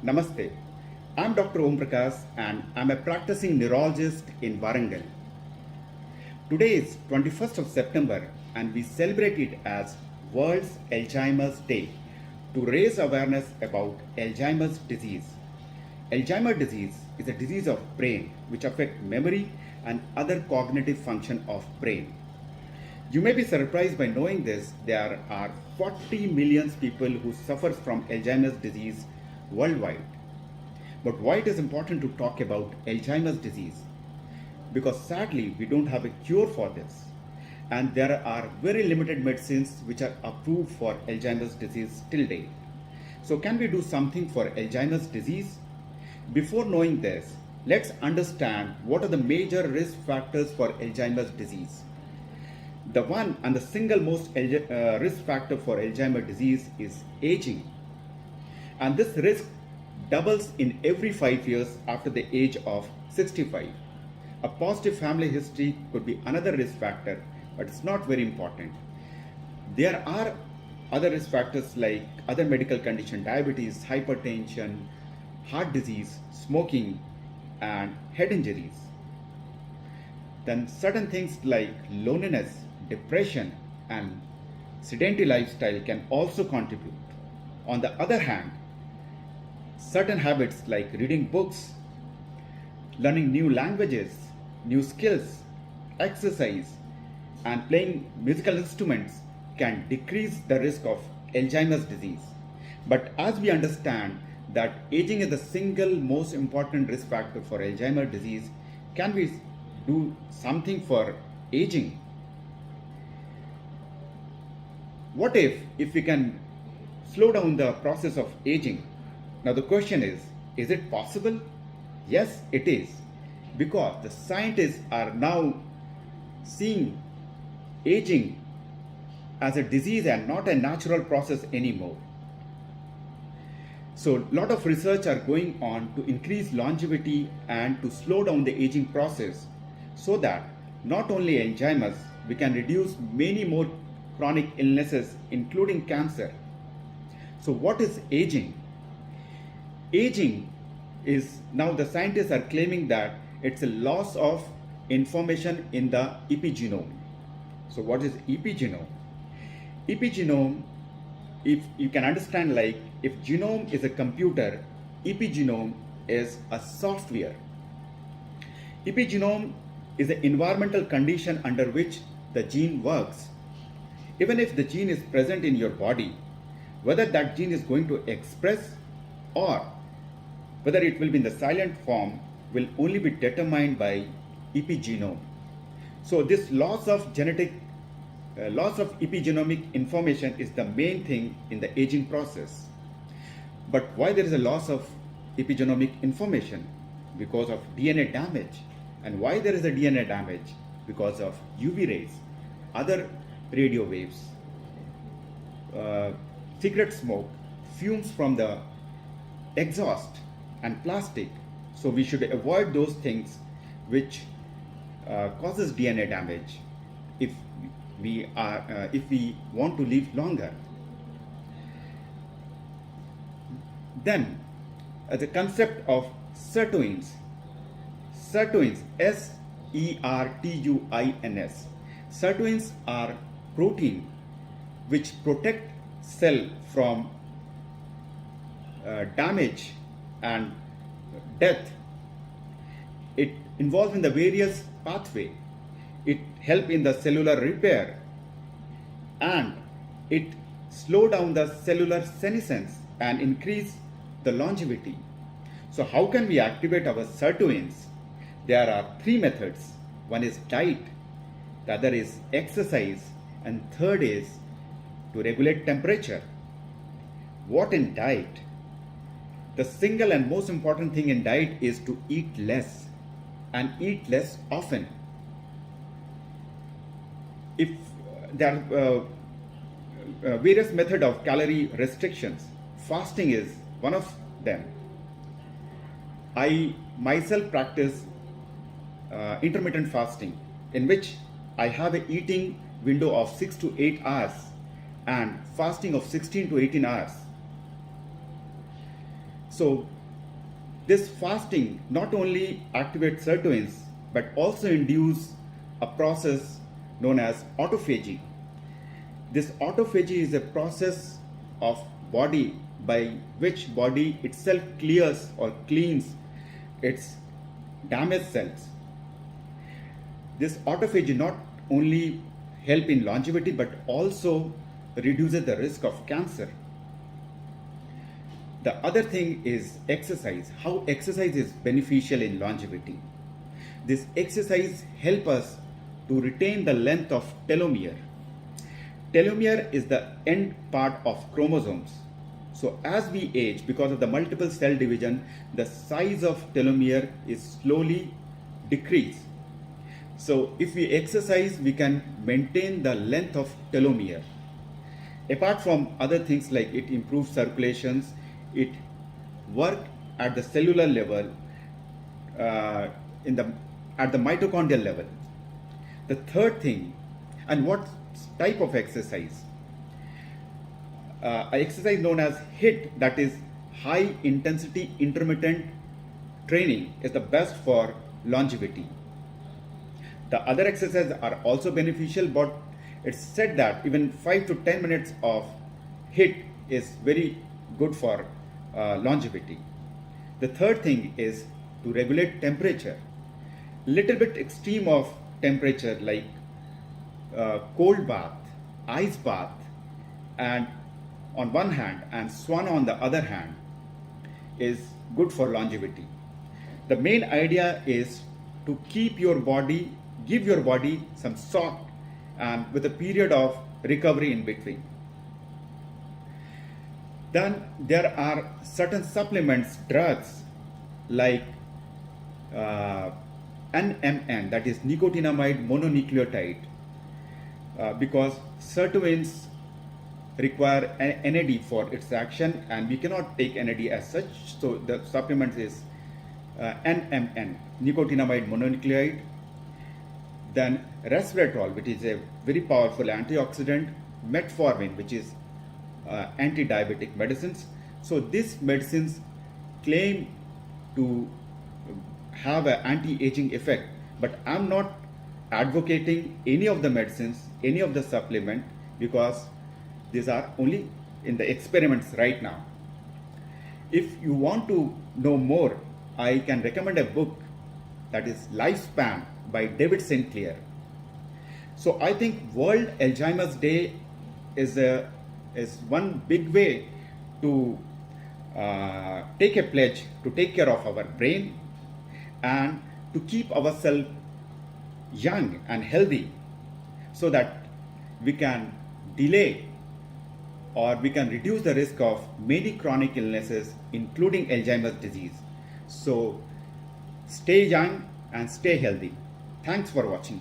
Namaste. I'm Dr. Om Prakash and I'm a practicing neurologist in Warangal. Today is 21st of September and we celebrate it as World's Alzheimer's Day to raise awareness about Alzheimer's disease. Alzheimer's disease is a disease of brain which affects memory and other cognitive function of brain. You may be surprised by knowing this. There are 40 million people who suffer from Alzheimer's disease worldwide. But why it is important to talk about Alzheimer's disease? Because sadly, we don't have a cure for this. And there are very limited medicines which are approved for Alzheimer's disease till date. So can we do something for Alzheimer's disease? Before knowing this, let's understand what are the major risk factors for Alzheimer's disease. The one and the single most risk factor for Alzheimer's disease is aging. And this risk doubles in every 5 years after the age of 65. A positive family history could be another risk factor, but it's not very important. There are other risk factors like other medical conditions, diabetes, hypertension, heart disease, smoking, and head injuries. Then certain things like loneliness, depression, and sedentary lifestyle can also contribute. On the other hand, certain habits like reading books, learning new languages, new skills, exercise, and playing musical instruments can decrease the risk of Alzheimer's disease. But as we understand that aging is the single most important risk factor for Alzheimer's disease, can we do something for aging? What if we can slow down the process of aging? Now the question is it possible? Yes, it is. Because the scientists are now seeing aging as a disease and not a natural process anymore. So a lot of research are going on to increase longevity and to slow down the aging process so that not only Alzheimer's, we can reduce many more chronic illnesses including cancer. So what is aging? Aging is, now the scientists are claiming that it's a loss of information in the epigenome. So what is epigenome? Epigenome, if you can understand, like if genome is a computer, epigenome is a software. Epigenome is the environmental condition under which the gene works. Even if the gene is present in your body, whether that gene is going to express or whether it will be in the silent form will only be determined by epigenome. So this loss of epigenomic information is the main thing in the aging process. But why there is a loss of epigenomic information? Because of DNA damage. And why there is a DNA damage? Because of UV rays, other radio waves, cigarette smoke, fumes from the exhaust, and plastic. So we should avoid those things which causes DNA damage if we want to live longer. Then the concept of sirtuins, S-E-R-T-U-I-N-S. Sirtuins are protein which protect cell from damage and death. It involves in the various pathway. It helps in the cellular repair and it slow down the cellular senescence and increase the longevity. So how can we activate our sirtuins? There are 3 methods. One is diet, the other is exercise, and third is to regulate temperature. What in diet? The single and most important thing in diet is to eat less and eat less often. If there are various methods of calorie restrictions, fasting is one of them. I myself practice intermittent fasting, in which I have an eating window of 6 to 8 hours and fasting of 16 to 18 hours. So this fasting not only activates sirtuins but also induce a process known as autophagy. This autophagy is a process of body by which body itself clears or cleans its damaged cells. This autophagy not only help in longevity but also reduces the risk of cancer. The other thing is exercise. How exercise is beneficial in longevity. This exercise helps us to retain the length of telomere. Telomere is the end part of chromosomes. So as we age, because of the multiple cell division, the size of telomere is slowly decreased. So if we exercise, we can maintain the length of telomere. Apart from other things like it improves circulations, it works at the cellular level, at the mitochondrial level. The third thing, and what type of exercise? An exercise known as HIIT, that is high intensity intermittent training, is the best for longevity. The other exercises are also beneficial, but it's said that even 5 to 10 minutes of HIIT is very good for longevity. The third thing is to regulate temperature. Little bit extreme of temperature like cold bath, ice bath, and on one hand and sauna on the other hand is good for longevity. The main idea is to keep your body, give your body some shock and with a period of recovery in between. Then there are certain supplements, drugs like NMN, that is nicotinamide mononucleotide, because sirtuins require NAD for its action and we cannot take NAD as such. So the supplement is NMN, nicotinamide mononucleotide. Then resveratrol, which is a very powerful antioxidant, metformin, which is anti-diabetic medicines. So these medicines claim to have an anti-aging effect, but I'm not advocating any of the medicines, any of the supplement, because these are only in the experiments right now. If you want to know more, I can recommend a book that is Lifespan by David Sinclair. So I think World Alzheimer's Day is one big way to take a pledge to take care of our brain and to keep ourselves young and healthy so that we can delay or we can reduce the risk of many chronic illnesses including Alzheimer's disease. So stay young and stay healthy. Thanks for watching.